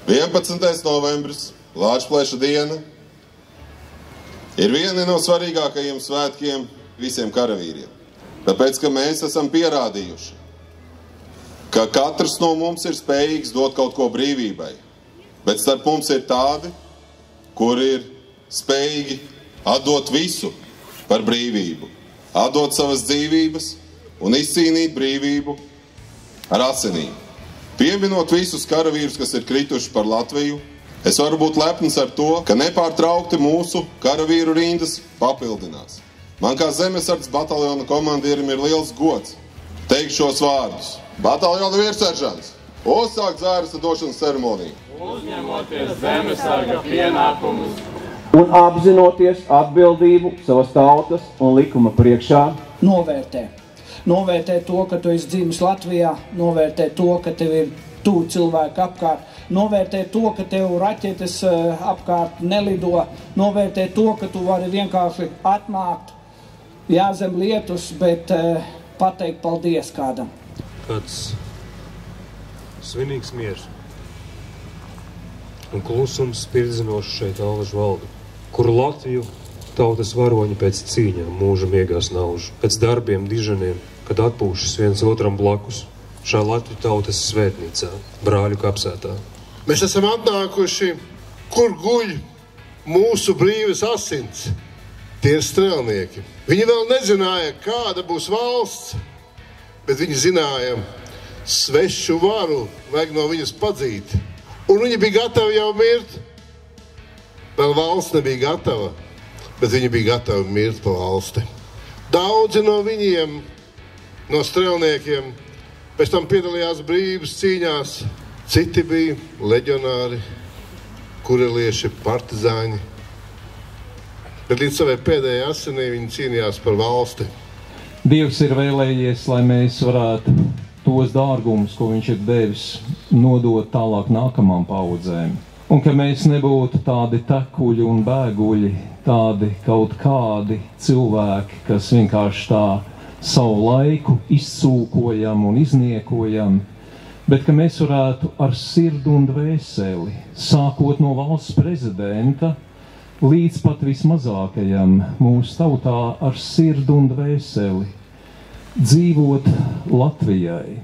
11. novembris, Lāčplēša diena, ir viena no svarīgākajiem svētkiem visiem karavīriem. Tāpēc, ka mēs esam pierādījuši, ka katrs no mums ir spējīgs dot kaut ko brīvībai, bet starp mums ir tādi, kuri ir spējīgi atdot visu par brīvību, atdot savas dzīvības un izcīnīt brīvību ar asinīm. Pieminot visus karavīrus, kas ir krituši par Latviju, es varu būt lepns ar to, ka nepārtraukti mūsu karavīru rindas papildinās. Man kā Zemesardzes bataljona komandierim ir liels gods teikt šos vārdus. Bataljona virsseržants, uzsākt zārasta došanas ceremoniju. Uzņemoties Zemesarga pienākumus un apzinoties atbildību savas tautas un likuma priekšā, Novērtē to, ka tu esi dzimis Latvijā, novērtē to, ka tev ir tuvu cilvēki apkārt, novērtē to, ka tev raķetes apkārt nelido, novērtē to, ka tu vari vienkārši atnākt, zem lietus, bet pateikt paldies kādam. Tāds svinīgs miers un klusums spirdzinoši šeit Allažu valda, kuru Latviju tautas varoņi pēc cīņām mūžam iegās naužu, pēc darbiem diženiem, kad atpūšas viens otram blakus, šā Latviju tautas svētnīcā, brāļu kapsētā. Mēs esam atnākuši, kur guļ mūsu brīvas asins. Tie ir strēlnieki. Viņi vēl nezināja, kāda būs valsts, bet viņi zināja, svešu varu vajag no viņas padzīt. Un viņi bija gatavi jau mirt. Vēl valsts nebija gatava, bet viņi bija gatavi mirt pa valsti. Daudzi no viņiem, no strēlniekiem, pēc tam piedalījās brīvības cīņās. Citi bija leģionāri, kurelieši, partizāņi. Bet līdz savai pēdējai asinī viņi cīnījās par valsti. Dievs ir vēlējies, lai mēs varētu tos dārgumus, ko viņš ir devis, nodot tālāk nākamām paudzēm. Un ka mēs nebūtu tādi tekuļi un bēguļi, tādi kaut kādi cilvēki, kas vienkārši tā savu laiku izsūkojam un izniekojam, bet ka mēs varētu ar sirdi un dvēseli, sākot no valsts prezidenta, līdz pat vismazākajam mūsu tautā ar sirdi un dvēseli, dzīvot Latvijai.